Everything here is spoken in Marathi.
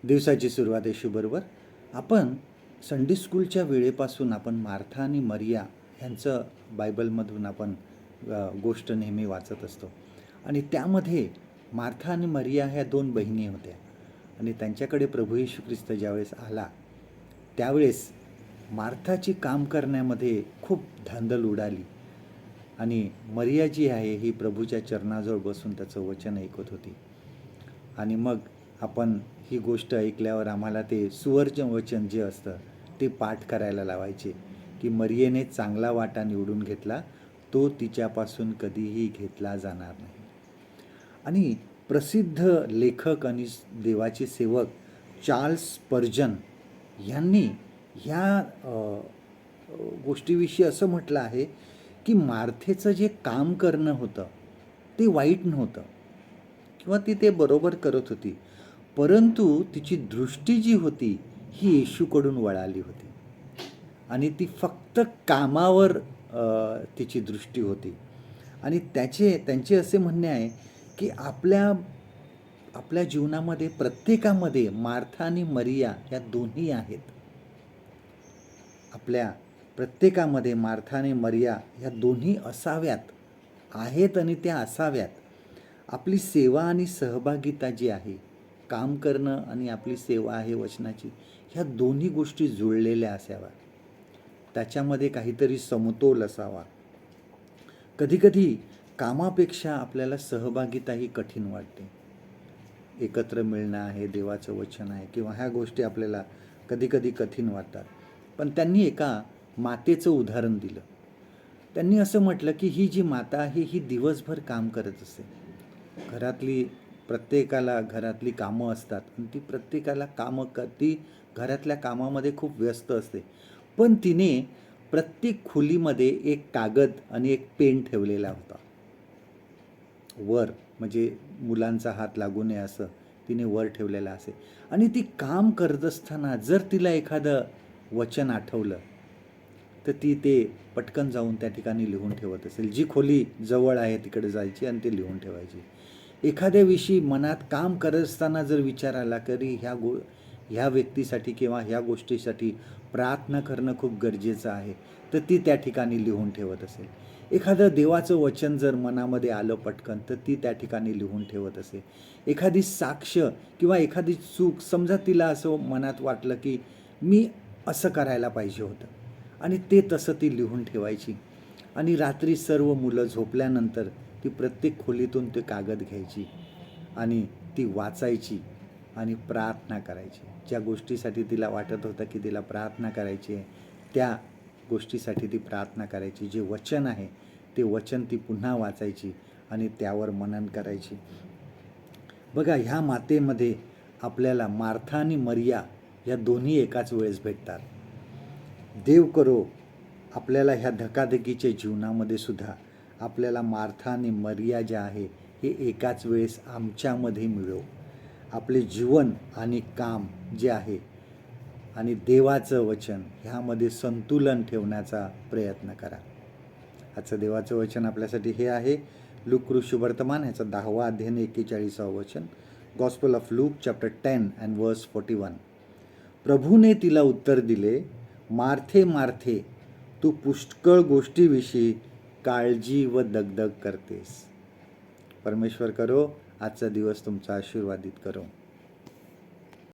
दिवसाची सुरुवात येशूबरोबर. आपण संडे स्कूलच्या वेळेपासून आपण मार्था आणि मरिया ह्यांचं बायबलमधून आपण गोष्ट नेहमी वाचत असतो. आणि त्यामध्ये मार्था आणि मरिया ह्या दोन बहिणी होत्या आणि त्यांच्याकडे प्रभू येशू ख्रिस्त ज्यावेळेस आला त्यावेळेस मार्थाची काम करण्यामध्ये खूप धांदल उडाली आणि मरिया जी आहे ही प्रभूच्या चरणाजवळ बसून त्याचं वचन ऐकत होती. आणि मग आपण ही गोष्ट ऐकल्यावर आम्हाला ते सुवर्ण वचन जे असतं ते पाठ करायला लावायचे की मरियेने चांगला वाटा निवडून घेतला, तो तिच्यापासून कधीही घेतला जाणार नाही. आणि प्रसिद्ध लेखक आणि देवाचे सेवक चार्ल्स स्पर्जन यांनी ह्या गोष्टीविषयी असं म्हटलं आहे की मार्थेचं जे काम करणं होतं ते वाईट नव्हतं किंवा ती ते बरोबर करत होती, परंतु तिची दृष्टी जी होती ही येशूकडून वळाली होती आणि ती फक्त कामावर तिची दृष्टी होती. आणि त्यांचे असे म्हणणे आहे की आपल्या जीवनामध्ये प्रत्येकामध्ये मार्था आणि मरिया या दोन्ही आहेत. आपल्या प्रत्येकामध्ये मार्था आणि मरिया ह्या दोन्ही असाव्यात, आहेत आणि त्या असाव्यात. आपली सेवा आणि सहभागिता जी आहे, काम करणं आणि आपली सेवा आहे वचनाची, ह्या दोन्ही गोष्टी जुळलेल्या असाव्या. त्याच्यामध्ये काहीतरी समतोल असावा. कधीकधी कामापेक्षा आपल्याला सहभागिता ही कठीण वाटते. एकत्र मिळणं आहे, देवाचं वचन आहे किंवा ह्या गोष्टी आपल्याला कधीकधी कठीण वाटतात. पण त्यांनी एका मातेचं उदाहरण दिलं. त्यांनी असं म्हटलं की ही जी माता आहे ही दिवसभर काम करत असते. प्रत्येकाला घरातली कामं असतात आणि ती प्रत्येकाला ती घरातल्या कामामध्ये खूप व्यस्त असते. पण तिने प्रत्येक खोलीमध्ये एक कागद आणि एक पेन ठेवलेला होता वर, म्हणजे मुलांचा हात लागू नये असं तिने वर ठेवलेला असे. आणि ती काम करत असताना जर तिला एखादं वचन आठवलं तर ती ते पटकन जाऊन त्या ठिकाणी लिहून ठेवत असेल. जी खोली जवळ आहे तिकडे जायची आणि ते लिहून ठेवायची. एखाद्याविषयी मनात काम करत असताना जर विचार आला तरी ह्या व्यक्तीसाठी किंवा ह्या गोष्टीसाठी प्रार्थना करणं खूप गरजेचं आहे, तर ती त्या ठिकाणी लिहून ठेवत असेल. एखादं देवाचं वचन जर मनामध्ये आलं पटकन तर ती त्या ठिकाणी लिहून ठेवत असेल. एखादी साक्ष किंवा एखादी चूक, समजा तिला असं मनात वाटलं की मी असं करायला पाहिजे होतं आणि ते तसं ती लिहून ठेवायची. आणि रात्री सर्व मुलं झोपल्यानंतर ती प्रत्येक खोलीतून ते कागद घ्यायची आणि ती वाचायची आणि प्रार्थना करायची. ज्या गोष्टीसाठी तिला वाटत होतं की तिला प्रार्थना करायची आहे त्या गोष्टीसाठी ती प्रार्थना करायची. जे वचन आहे ते वचन ती पुन्हा वाचायची आणि त्यावर मनन करायची. बघा, ह्या मातेमध्ये आपल्याला मार्था आणि मरिया या दोन्ही एकाच वेळेस भेटतात. देव करो आपल्याला ह्या धकाधकीच्या जीवनामध्ये सुद्धा आपल्याला मार्था आणि मरिया ज्या आहे हे एकाच वेळेस आमच्यामध्ये मिळो. आपले जीवन आणि काम जे आहे आणि देवाचं वचन ह्यामध्ये संतुलन ठेवण्याचा प्रयत्न करा. आजचं देवाचं वचन आपल्यासाठी हे आहे लूक शुभवर्तमान ह्याचा 10वा अध्याय 41वा वचन. Gospel of look chapter 10 and वर्स 41. प्रभूने तिला उत्तर दिले, मार्थे मार्थे, तू पुष्कळ गोष्टीविषयी काळजी व दगदग करतेस. परमेश्वर करो आजचा दिवस तुमचा आशीर्वादित करो.